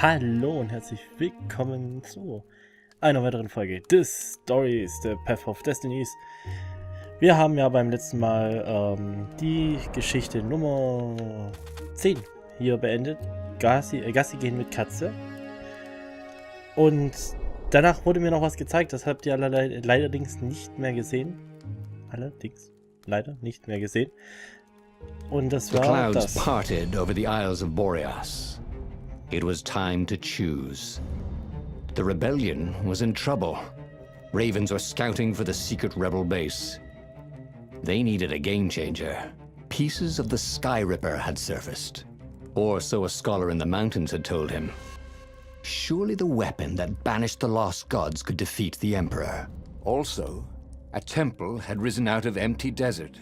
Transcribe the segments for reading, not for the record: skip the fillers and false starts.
Hallo und herzlich willkommen zu einer weiteren Folge des Stories, der Path of Destinies. Wir haben ja beim letzten Mal die Geschichte Nummer 10 hier beendet. Gassi gehen mit Katze. Und danach wurde mir noch was gezeigt, das habt ihr allerdings nicht mehr gesehen. Und das war das. The clouds parted over the Isles of Boreas. It was time to choose. The rebellion was in trouble. Ravens were scouting for the secret rebel base. They needed a game changer. Pieces of the Sky Ripper had surfaced. Or so a scholar in the mountains had told him. Surely the weapon that banished the lost gods could defeat the Emperor. Also, a temple had risen out of empty desert.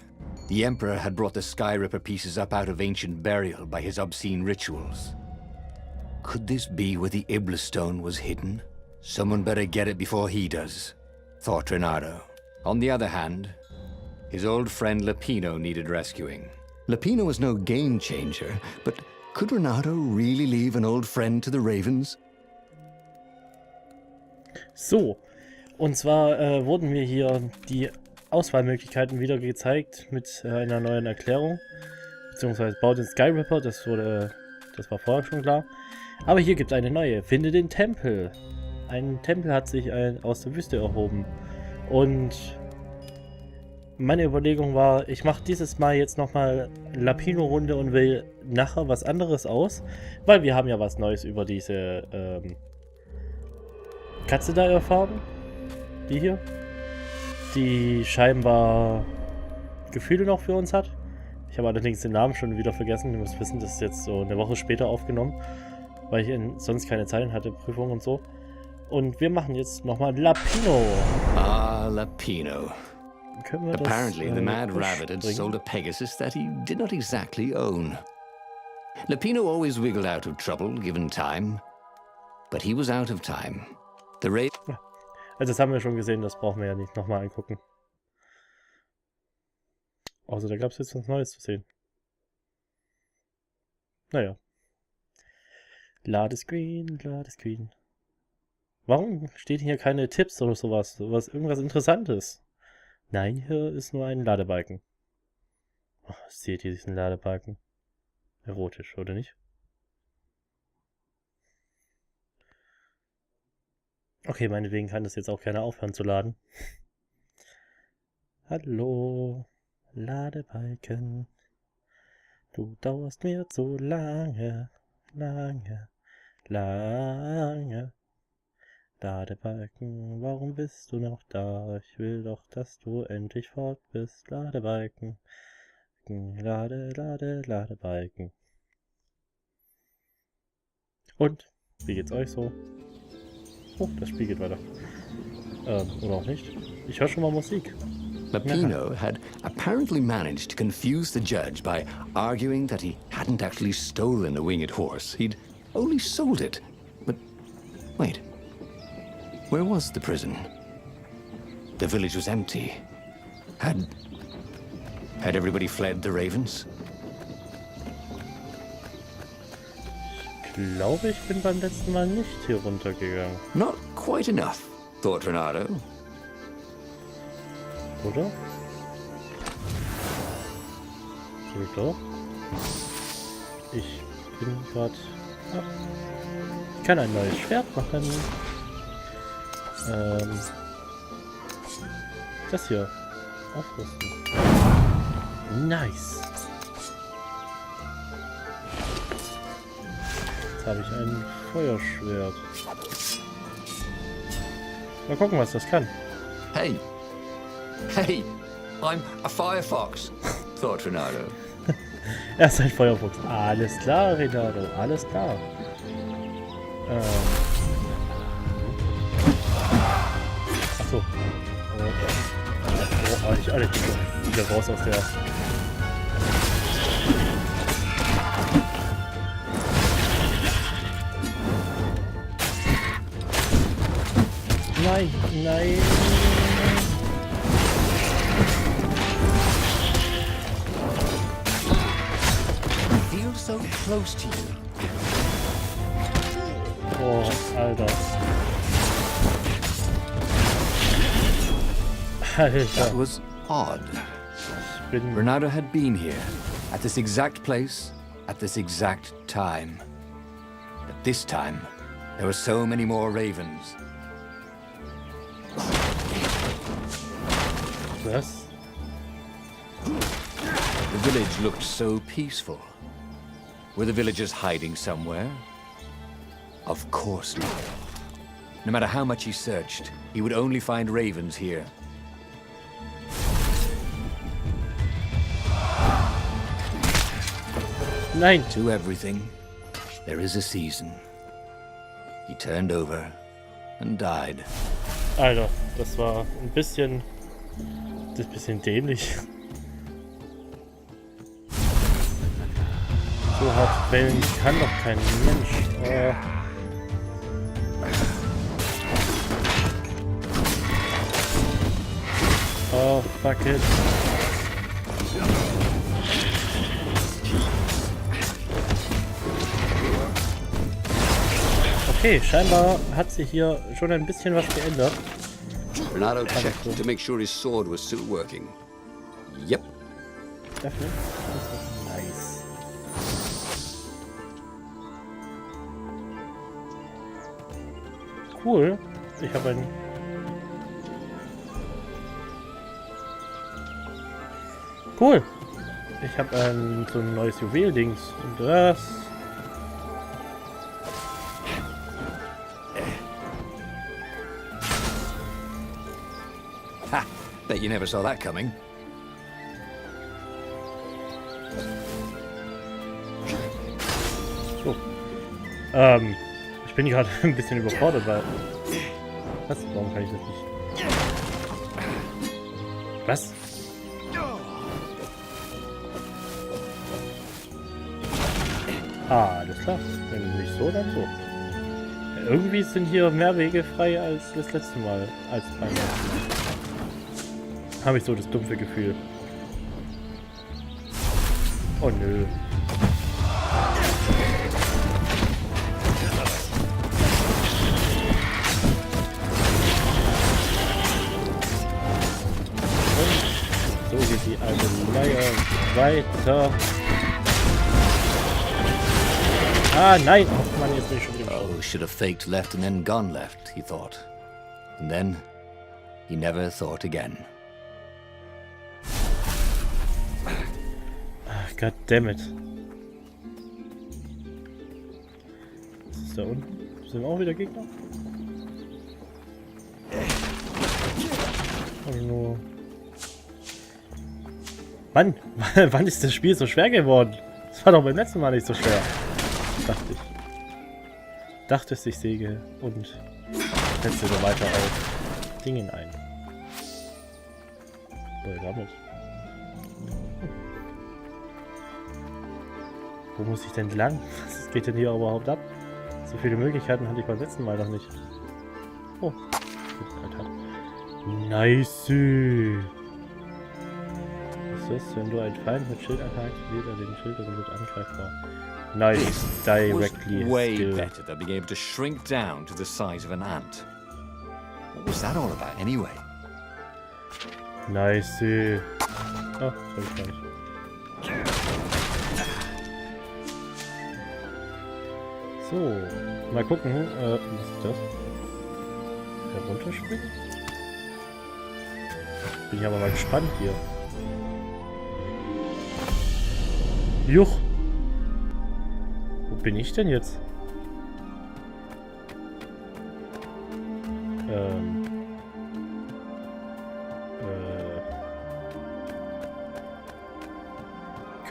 The Emperor had brought the Sky Ripper pieces up out of ancient burial by his obscene rituals. Could this be where the Iblis stone was hidden? Someone better get it before he does, thought Renato. On the other hand, his old friend Lapino needed rescuing. Lapino was no game changer, but could Renato really leave an old friend to the Ravens? So, und zwar wurden mir hier die Auswahlmöglichkeiten wieder gezeigt mit einer neuen Erklärung. Beziehungsweise baut den Sky Ripper, das war vorher schon klar. Aber hier gibt es eine neue. Finde den Tempel. Ein Tempel hat sich aus der Wüste erhoben. Und meine Überlegung war, ich mache dieses Mal jetzt nochmal Lapino-Runde und wähle nachher was anderes aus. Weil wir haben ja was Neues über diese Katze da erfahren. Die hier. Die scheinbar Gefühle noch für uns hat. Ich habe allerdings den Namen schon wieder vergessen. Ihr müsst wissen, das ist jetzt so eine Woche später aufgenommen. Weil ich sonst keine Zeit hatte, Prüfungen und so. Und wir machen jetzt nochmal Lapino. Ah, Lapino. Apparently the mad rabbit had sold a Pegasus that he did not exactly own. Lapino always wiggled out of trouble, given time. But he was out of time. Also das haben wir schon gesehen, das brauchen wir ja nicht nochmal angucken. Also da gab es jetzt was Neues zu sehen. Naja. Ladescreen. Warum stehen hier keine Tipps oder sowas? Irgendwas Interessantes? Nein, hier ist nur ein Ladebalken. Oh, seht ihr diesen Ladebalken? Erotisch, oder nicht? Okay, meinetwegen kann das jetzt auch keiner aufhören zu laden. Hallo, Ladebalken. Du dauerst mir zu lange. Ladebalken, warum bist du noch da? Ich will doch, dass du endlich fort bist. Ladebalken. Ladebalken. Und, wie geht's euch so? Oh, das Spiel geht weiter. Oder auch nicht. Ich höre schon mal Musik. Lapino had apparently managed to confuse the judge by arguing that he hadn't actually stolen a winged horse. He'd only sold it. But wait, where was the prison? The village was empty. Had everybody fled the Ravens? Ich glaube, ich bin beim letzten Mal nicht hier runtergegangen. Not quite enough, thought Renato. Oder? Doch. Ich bin gerade... Ich kann ein neues Schwert machen. Das hier. Aufrüsten. Nice. Jetzt habe ich ein Feuerschwert. Mal gucken, was das kann. Hey, I'm a firefox, thought Renato. Er ist ein Feuerfuchs. Alles klar, Renato, alles klar. Achso. Oh, nicht alle wieder raus aus der... Nein. so close to you. Oh, Alter. That was odd. Bernardo had been here, at this exact place, at this exact time. But this time, there were so many more ravens. Was? The village looked so peaceful. Were the villagers hiding somewhere? Of course not. No matter how much he searched, he would only find ravens here. Nein! To everything, there is a season. He turned over and died. Alter, das war ein bisschen dämlich. So hart bellen kann doch kein Mensch. Oh, fuck it. Okay, scheinbar hat sich hier schon ein bisschen was geändert. Bernardo checked to make sure his sword was still working. Yep. Öffnen. Nice. Cool. Ich habe ein... Cool. Ich habe so ein neues Juwel-Dings. Und das... Ha! Bet you never saw that coming. So. Ich bin gerade ein bisschen überfordert, weil... Was? Warum kann ich das nicht? Was? Ah, alles klar. Wenn nicht so, dann so. Ja, irgendwie sind hier mehr Wege frei als das letzte Mal. Als beim letzten Mal. Habe ich so das dumpfe Gefühl. Oh nö. Und so geht die alte Leier weiter. Ah, nein! Oh Mann, jetzt bin ich schon wieder. Oh, should have faked left and then gone left, he thought. And then, he never thought again. God damn it. Was ist da unten? Sind auch wieder Gegner? Oh no. Mann, wann ist das Spiel so schwer geworden? Das war doch beim letzten Mal nicht so schwer. Dachte ich. Dachte es, ich Säge und setze da weiter auf Dingen ein. Damit. Wo muss ich denn lang? Was geht denn hier überhaupt ab? So viele Möglichkeiten hatte ich beim letzten Mal noch nicht. Oh. Nice. Was ist das? Wenn du einen Feind mit Schild attackst, aktiviert er den Schild und wird angreifbar. Nice. Directly. Way still. better than being able to shrink down to the size of an ant. What was that all about anyway? Nice. Oh, soll ich gar nicht. So, mal gucken. Was ist das? Herunterspringen? Bin ich aber mal gespannt hier. Juch! Wo bin ich denn jetzt?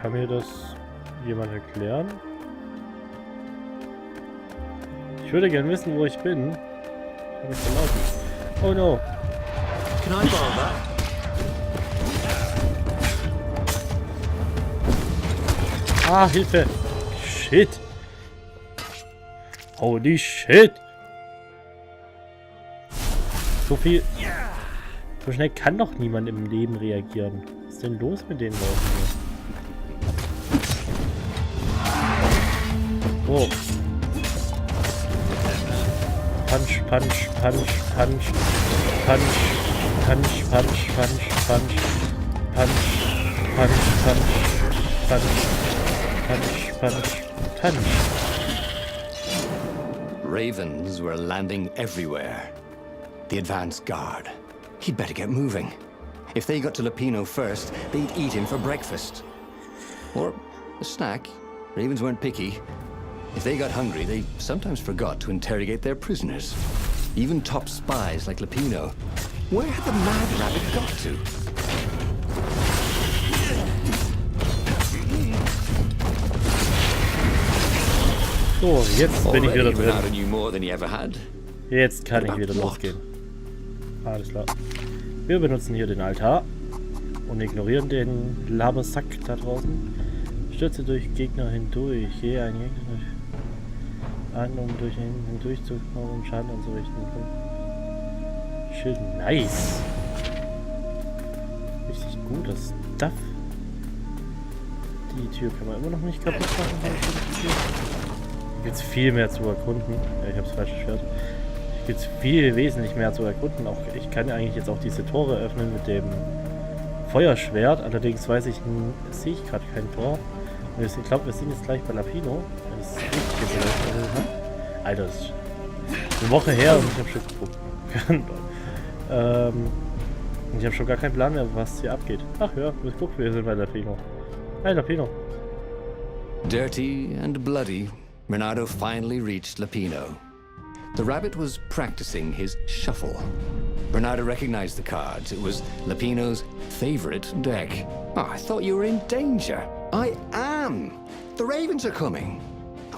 Kann mir das jemand erklären? Ich würde gerne wissen, wo ich bin. Hab ich verlaufen? Oh no! Can I borrow that? Ah, Hilfe! Shit! Holy shit! So viel... So schnell kann doch niemand im Leben reagieren. Was ist denn los mit den Leuten hier? Oh. Punch, Punch, Punch, Punch, Punch, Punch, Punch, Punch, Punch, Punch, Punch, Punch, Punch, Punch, Punch, Punch. Ravens were landing everywhere. The advance guard. He'd better get moving. If they got to Lapino first, they'd eat him for breakfast. Or a snack. Ravens weren't picky. If they got hungry, they sometimes forgot to interrogate their prisoners. Even top spies like Lapino. Where had the mad rabbit got to? So, jetzt bin ich wieder drin. Renato knew more than he ever had. Jetzt kann ich wieder losgehen. Alles klar. Wir benutzen hier den Altar und ignorieren den Labersack da draußen. Stürze durch Gegner hindurch. Je ein Gegner an, um durch ihn hindurch zu kommen und Schaden anzurichten. Schild, nice. Richtig gut, das Stuff. Die Tür kann man immer noch nicht kaputt machen. Hier gibt es viel mehr zu erkunden. Ja, ich habe das falsche Schwert. Hier gibt es viel wesentlich mehr zu erkunden. Auch ich kann eigentlich jetzt auch diese Tore öffnen mit dem Feuerschwert. Allerdings weiß ich, sehe ich gerade kein Tor. Und ich glaube, wir sind jetzt gleich bei Lapino. Das ist richtig gesehen. Alter, das ist eine Woche her und ich habe schon geguckt. Ich habe schon gar keinen Plan mehr, was hier abgeht. Ach ja, wir gucken, wir sind bei Lapino. Hi Lapino. Dirty and bloody, Renato finally reached Lapino. The rabbit was practicing his shuffle. Renato recognized the cards. It was Lapino's favorite deck. Oh, I thought you were in danger. I am. The ravens are coming.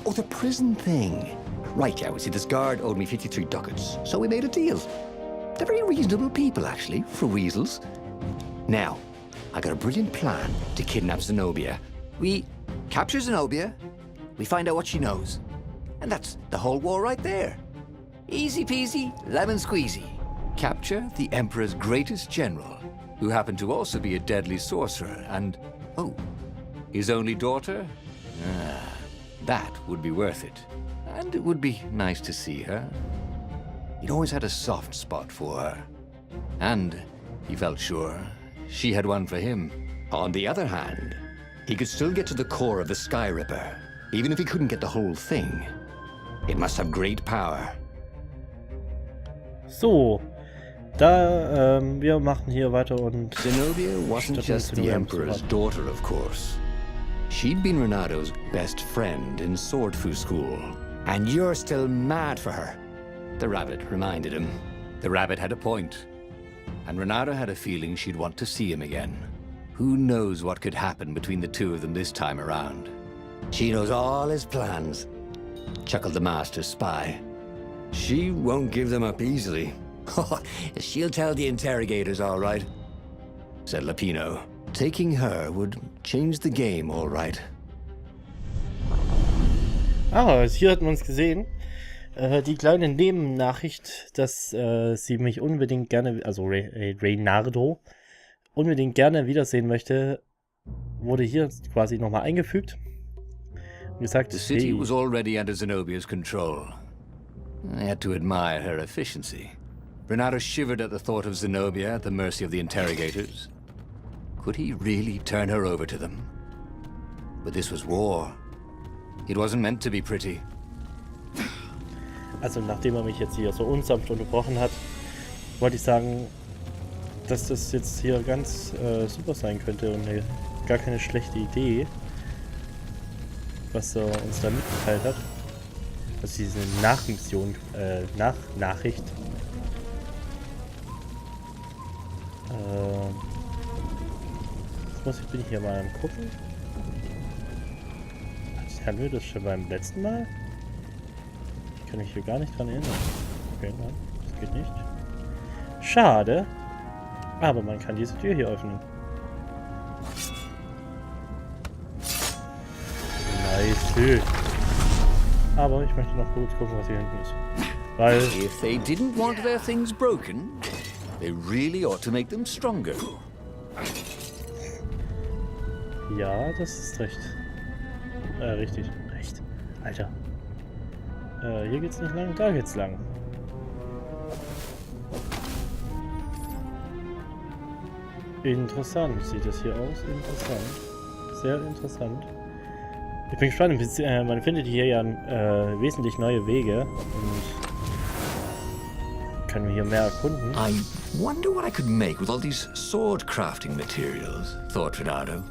Oh, the prison thing. Right, yeah, we see this guard owed me 53 ducats, so we made a deal. They're very reasonable people, actually, for weasels. Now, I got a brilliant plan to kidnap Zenobia. We capture Zenobia, we find out what she knows. And that's the whole war right there. Easy peasy, lemon squeezy. Capture the Emperor's greatest general, who happened to also be a deadly sorcerer, and, oh, his only daughter? That would be worth it. And it would be nice to see her. He'd always had a soft spot for her. And he felt sure she had one for him. On the other hand, he could still get to the core of the Sky Ripper, even if he couldn't get the whole thing. It must have great power. So, da wir machen hier weiter und Zenobia wasn't just the Emperor's daughter, of course. She'd been Renato's best friend in Sword Fu School. And you're still mad for her, the rabbit reminded him. The rabbit had a point, and Renato had a feeling she'd want to see him again. Who knows what could happen between the two of them this time around? She knows all his plans, chuckled the master spy. She won't give them up easily. She'll tell the interrogators, all right, said Lapino. Taking her would change the game, all right. Ah, hier hat man es gesehen. Die kleine Nebennachricht, dass sie mich unbedingt gerne, also Reynardo, unbedingt gerne wiedersehen möchte, wurde hier quasi nochmal eingefügt. Und gesagt, the city was already under Zenobia's control. I had to admire her efficiency. Renato shivered at the thought of Zenobia at the mercy of the interrogators. Could he really turn her over to them? But this was war. It wasn't meant to be pretty. Also nachdem er mich jetzt hier so unsanft unterbrochen hat, wollte ich sagen, dass das jetzt hier ganz super sein könnte und gar keine schlechte Idee, was er uns da mitgeteilt hat. Also diese Nachmission, Nachricht. Bin ich hier mal am gucken. Hatten wir das schon beim letzten Mal? Ich kann mich hier gar nicht dran erinnern. Okay, nein, das geht nicht. Schade. Aber man kann diese Tür hier öffnen. Nice. Aber ich möchte noch kurz gucken, was hier hinten ist. Weil... If they didn't want their things broken, they really ought to make them stronger. Ja, das ist recht. Richtig. Recht. Alter. Hier geht's nicht lang, da geht's lang. Interessant sieht es hier aus. Interessant. Sehr interessant. Ich bin gespannt. Man findet hier ja wesentlich neue Wege und kann hier mehr erkunden. I wonder what I could make with all these sword crafting materials, thought Renato.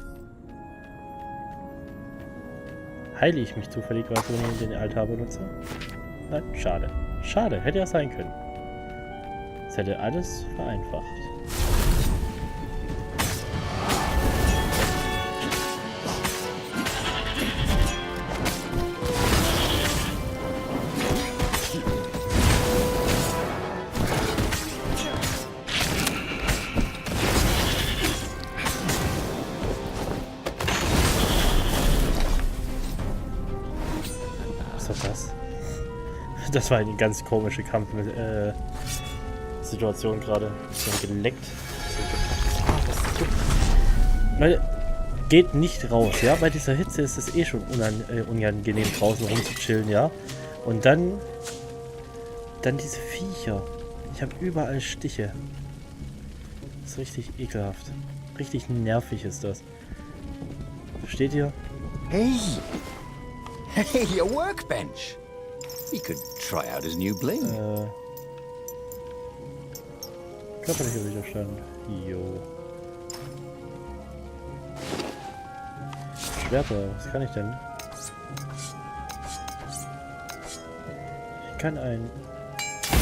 Heile ich mich zufälligerweise, wenn ich den Altar benutze? Nein, schade. Schade, hätte ja sein können. Das hätte alles vereinfacht. Das war eine ganz komische Kampfsituation gerade. So geleckt. Leute, geht nicht raus, ja? Bei dieser Hitze ist es eh schon unangenehm draußen rumzuchillen, ja? Und dann diese Viecher. Ich habe überall Stiche. Das ist richtig ekelhaft. Richtig nervig ist das. Versteht ihr? Hey! Hey, a workbench! He could try out his new bling. Körperlicher Widerstand. Jo. Schwerter, was kann ich denn? Ich kann ein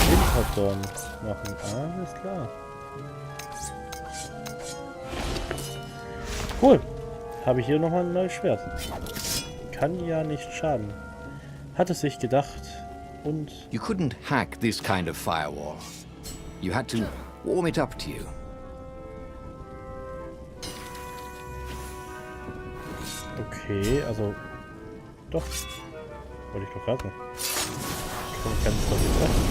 Winterdorn machen. Alles klar. Cool. Habe ich hier nochmal ein neues Schwert. Kann ja nicht schaden. Hat es sich gedacht und... You couldn't hack this kind of firewall. You had to warm it up to you. Okay, also... Doch. Wollte ich doch raten. Ich kann es doch nicht machen.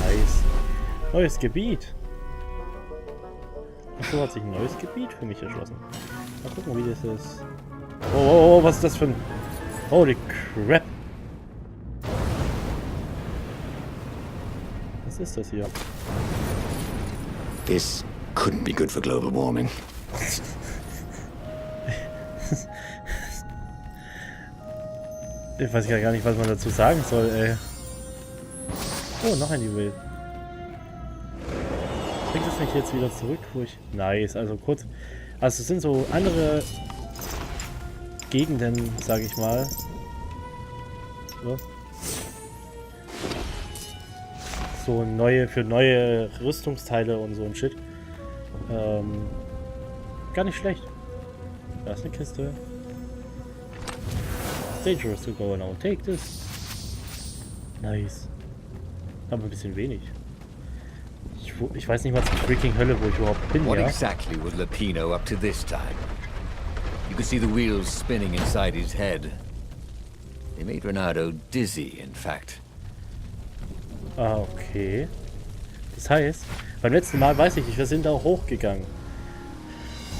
Nice. Neues Gebiet. Achso, hat sich ein neues Gebiet für mich erschlossen. Mal gucken, wie das ist. Oh, was ist das für ein... Holy crap. Was ist das hier? This couldn't be good for global warming. Ich weiß ja gar nicht, was man dazu sagen soll, ey. Oh, noch ein Juwel. Bringt es mich jetzt wieder zurück, wo ich... Nice, also kurz... Also es sind so andere Gegenden, sage ich mal. So neue, für neue Rüstungsteile und so ein Shit. Gar nicht schlecht. Da ist eine Kiste. It's dangerous to go now. Take this. Nice. Aber ein bisschen wenig. Ich weiß nicht mal zur freaking Hölle, wo ich überhaupt bin, What ja? exactly was Lapino up to this time? You could see the wheels spinning inside his head. They made Renato dizzy, in fact. Ah, okay. Das heißt, beim letzten Mal weiß ich, wir sind da hochgegangen.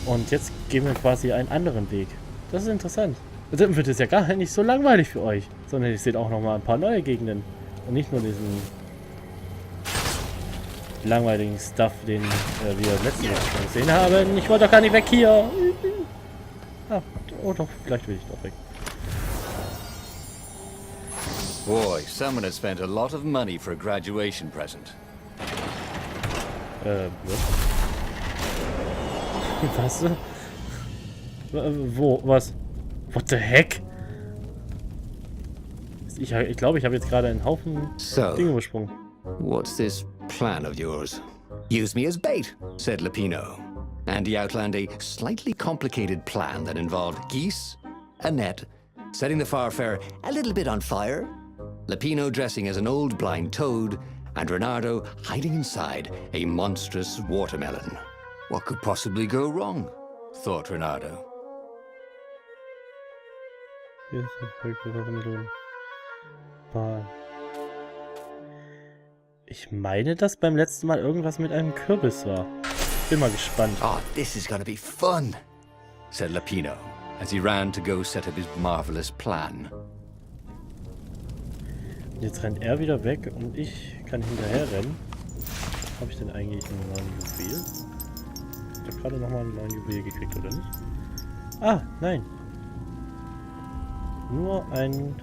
Und jetzt gehen wir quasi einen anderen Weg. Das ist interessant. Dann wird es ja gar nicht so langweilig für euch. Sondern ihr seht auch nochmal ein paar neue Gegenden. Und nicht nur diesen langweiligen Stuff, den wir letztes Mal schon gesehen haben. Ich wollte doch gar nicht weg hier. Ah, oh doch, vielleicht will ich doch weg. Boy, someone has spent a lot of money for a graduation present. Was? Wo? Was? What the heck? Ich glaube, ich habe jetzt gerade einen Haufen Dinge übersprungen. What's this plan of yours? Use me as bait, said Lapino. And he outlined a slightly complicated plan that involved geese, a net, setting the Farfarer a little bit on fire, Lapino dressing as an old blind toad, and Renato hiding inside a monstrous watermelon. What could possibly go wrong? Thought Renato. Ich meine, dass beim letzten Mal irgendwas mit einem Kürbis war. Bin mal gespannt. Oh, this is gonna be fun, said Lapino, as he ran to go set up his marvelous plan. Jetzt rennt er wieder weg und ich kann hinterher rennen. Habe ich denn eigentlich einen neuen Juwel? Ich habe gerade nochmal einen neuen Juwel gekriegt, oder nicht? Ah, nein. Nur ein...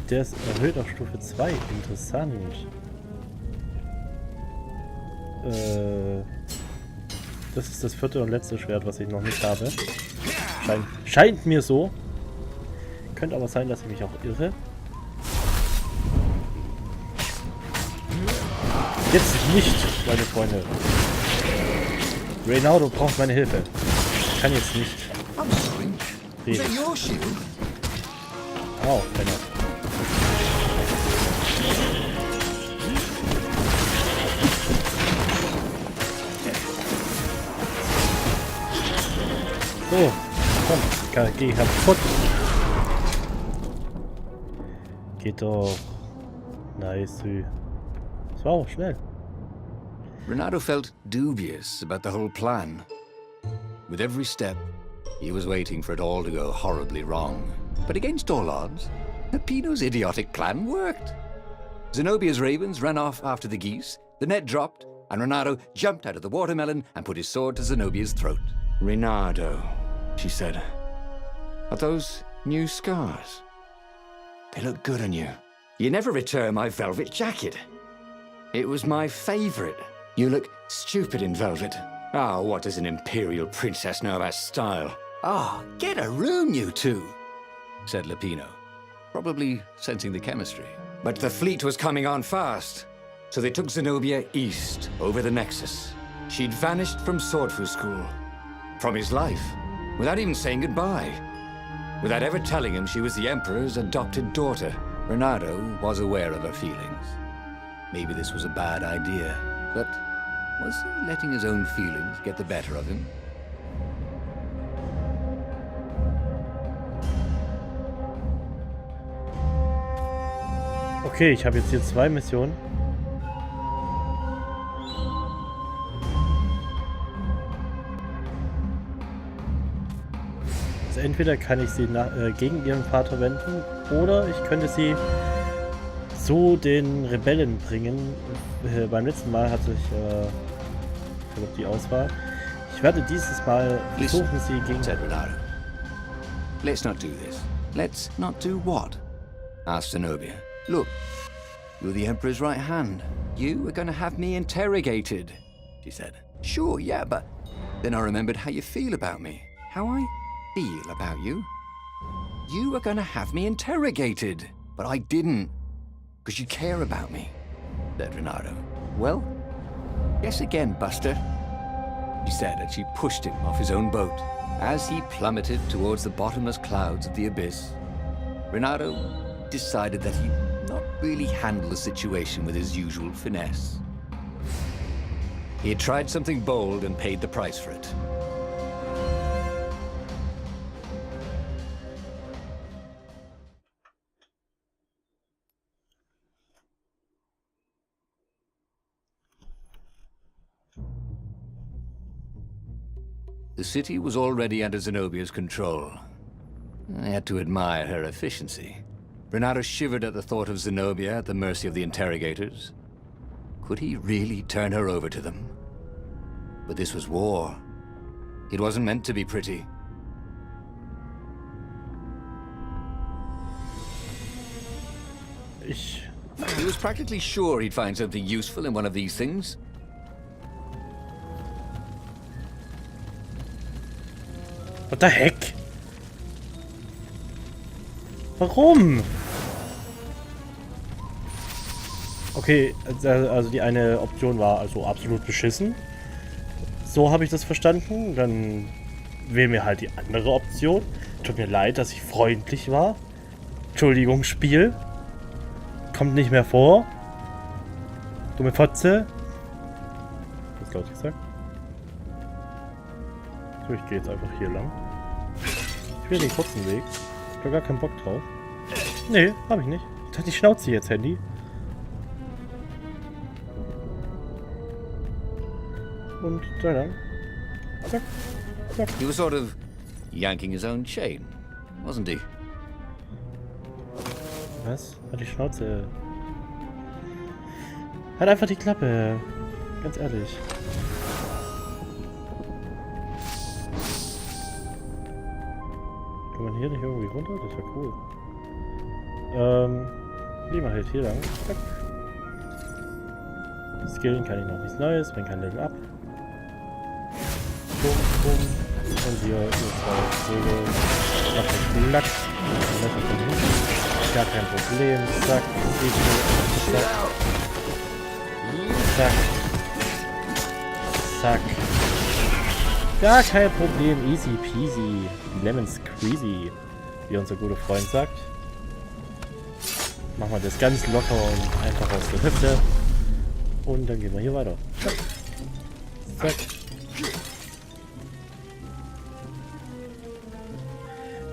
Der ist erhöht auf Stufe 2. Interessant. Das ist das 4. und letzte Schwert, was ich noch nicht habe. Scheint mir so. Könnte aber sein, dass ich mich auch irre. Jetzt nicht, meine Freunde. Reynaldo braucht meine Hilfe. Ich kann jetzt nicht reden. Oh, Penner. So, komm, geh kaputt. Geht doch. Nice. Das war auch schnell. Reynaldo felt dubious about the whole plan. With every step, he was waiting for it all to go horribly wrong. But against all odds, Peppino's idiotic plan worked. Zenobia's ravens ran off after the geese, the net dropped, and Reynaldo jumped out of the watermelon and put his sword to Zenobia's throat. Reynaldo, she said, are those new scars? They look good on you. You never returned my velvet jacket. It was my favorite. You look stupid in velvet. Ah, oh, what does an imperial princess know about style? Ah, oh, get a room, you two, said Lupino, probably sensing the chemistry. But the fleet was coming on fast, so they took Zenobia east, over the Nexus. She'd vanished from Swordfu School, from his life, without even saying goodbye. Without ever telling him she was the Emperor's adopted daughter. Reynaldo was aware of her feelings. Maybe this was a bad idea, but was he letting his own feelings get the better of him? Okay, ich habe jetzt hier 2 Missionen. Also entweder kann ich sie gegen ihren Vater wenden, oder ich könnte sie zu den Rebellen bringen. Beim letzten Mal hatte ich die Auswahl. Ich werde dieses Mal versuchen, sie gegen... said Reynaldo. Let's not do this. Let's not do what? Asked Zenobia. Look, you're the Emperor's right hand. You are going to have me interrogated, she said. Sure, yeah, but then I remembered how you feel about me. How I feel about you? You are going to have me interrogated. But I didn't. Because you care about me, said Reynaldo. Well, guess again, Buster, she said as she pushed him off his own boat. As he plummeted towards the bottomless clouds of the abyss, Reynaldo decided that he'd not really handle the situation with his usual finesse. He had tried something bold and paid the price for it. The city was already under Zenobia's control. I had to admire her efficiency. Reynaldo shivered at the thought of Zenobia at the mercy of the interrogators. Could he really turn her over to them? But this was war. It wasn't meant to be pretty. He was practically sure he'd find something useful in one of these things. What the heck? Warum? Okay, also die eine Option war also absolut beschissen. So habe ich das verstanden. Dann wählen wir halt die andere Option. Tut mir leid, dass ich freundlich war. Entschuldigung, Spiel. Kommt nicht mehr vor. Dumme Fotze. Was laut gesagt? So, ich gehe jetzt einfach hier lang. Ich will den kurzen Weg. Ich habe gar keinen Bock drauf. Nee, habe ich nicht. Ich dachte, ich schnauze jetzt, Handy. Und da lang. Zack. Zack. He was sort of yanking his own chain, wasn't he? Was? Hat die Schnauze. Halt einfach die Klappe. Ganz ehrlich. Kann man hier nicht irgendwie runter? Das wäre cool. Gehen wir halt hier lang. Zack. Skillen kann ich noch nichts Neues, bringt kein Level ab. Bum, bum. Und hier ist das Säge. Macht das Lack. Gar kein Problem. Zack. Zack. Zack. Gar kein Problem. Easy peasy. Lemon squeezy. Wie unser guter Freund sagt. Machen wir das ganz locker und einfach aus der Hüfte. Und dann gehen wir hier weiter. Zack. Zack.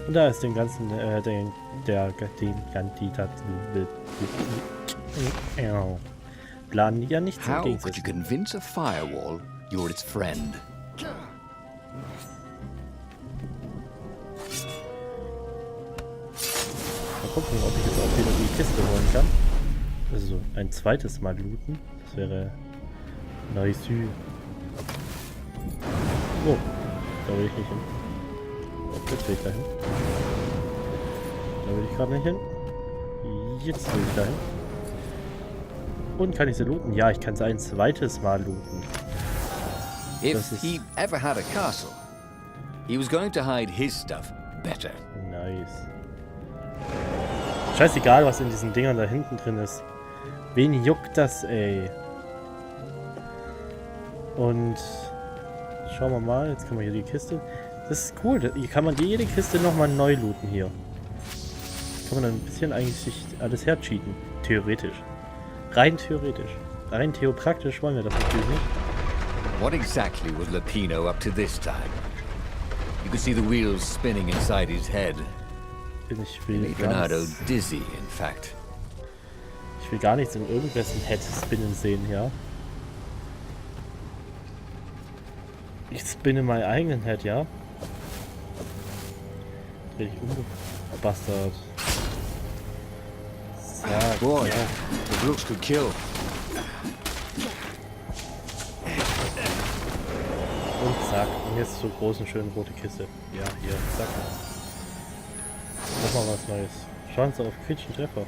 Und da ist den ganzen, den Kandidaten Plan ja nichts How could you entgegensetzen. convince a firewall you're its friend? Mal gucken, ob ich jetzt auch wieder die Kiste holen kann. Also ein zweites Mal looten. Das wäre nice. Oh, da will ich nicht hin. Oh, jetzt will ich da hin. Da will ich gerade nicht hin. Jetzt will ich da hin. Und kann ich sie looten? Ja, ich kann sie ein zweites Mal looten. If he ever had a castle, he was going to hide his stuff better. Nice. Scheißegal, was in diesen Dingern da hinten drin ist. Wen juckt das, ey? Und schauen wir mal, jetzt können wir hier die Kiste. Das ist cool, hier kann man jede Kiste nochmal neu looten hier. Kann man dann ein bisschen eigentlich sich alles hercheaten. Theoretisch. Rein theoretisch. Rein theopraktisch wollen wir das natürlich nicht. What exactly was Lapino up to this time? You could see the wheels spinning inside his head. Ich They will, made Renato dizzy, in fact. ich will gar nichts in irgendwelchen Head-Spinnen sehen, ja. Ich spinne meinen eigenen Head, ja. Dreh ich um, Bastard. Zack, Boy, ja. the looks could kill. Und zack. Und jetzt zur großen, schönen rote Kiste. Ja, hier, zack. Nochmal was Neues. Chance auf kritischen Treffer.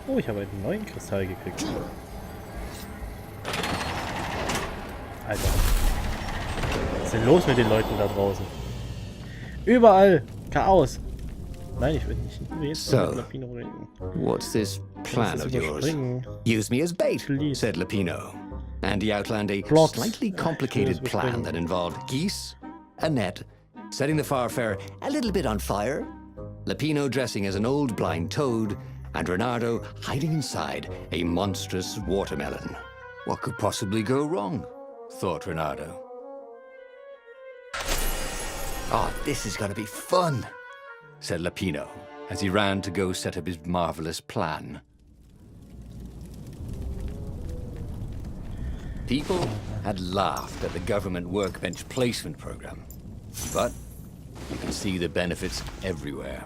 Oh, ich habe einen neuen Kristall gekriegt. Alter. Was ist denn los mit den Leuten da draußen? Überall Chaos. Nein, ich will nicht. So, what's this plan of yours? Use me as bait, Please. said Lapino. And he outlined a Blocks. slightly complicated Please, plan bring- that involved geese, a net, setting the Farfarer a little bit on fire, Lapino dressing as an old blind toad, and Renato hiding inside a monstrous watermelon. What could possibly go wrong? Thought Renato. Oh, this is gonna be fun, said Lapino, as he ran to go set up his marvelous plan. People had laughed at the government workbench placement program, but you can see the benefits everywhere.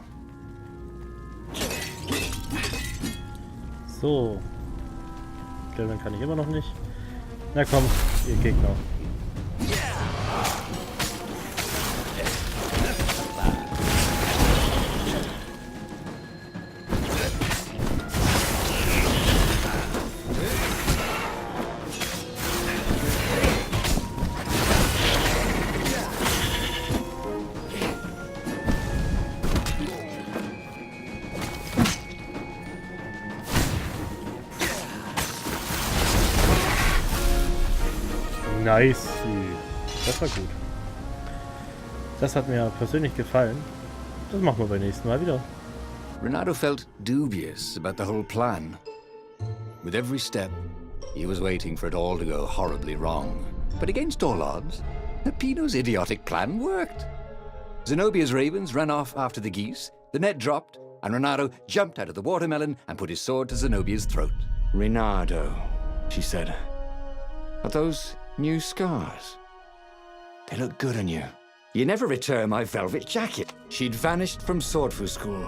So. Leveln kann ich immer noch nicht. Na komm, ihr Gegner. Nice. Das war gut. Das hat mir persönlich gefallen. Das machen wir beim nächsten Mal wieder. Renato felt dubious about the whole plan. With every step, he was waiting for it all to go horribly wrong. But against all odds, Lapino's idiotic plan worked. Zenobia's ravens ran off after the geese, the net dropped, and Renato jumped out of the watermelon and put his sword to Zenobia's throat. Renato, she said, are those new scars? They look good on you. You never return my velvet jacket. She'd vanished from Swordfu School,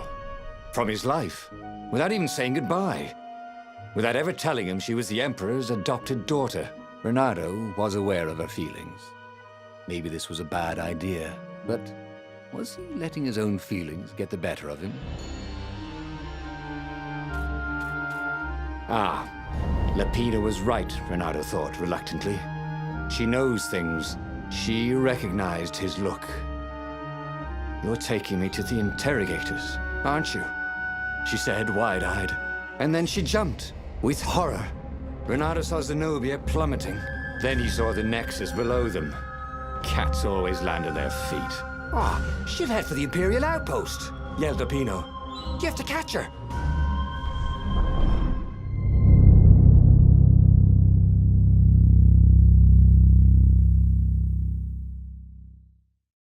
from his life, without even saying goodbye, without ever telling him she was the Emperor's adopted daughter. Renato was aware of her feelings. Maybe this was a bad idea, but Was he letting his own feelings get the better of him? Ah, Lapina was right, Renato thought reluctantly. She knows things. She recognized his look. You're taking me to the interrogators, aren't you? She said, wide-eyed. And then she jumped, with horror. Renato saw Zenobia plummeting. Then he saw the nexus below them. Cats always land on their feet. Ah, she'll head for the Imperial outpost, yelled Lapino. You have to catch her.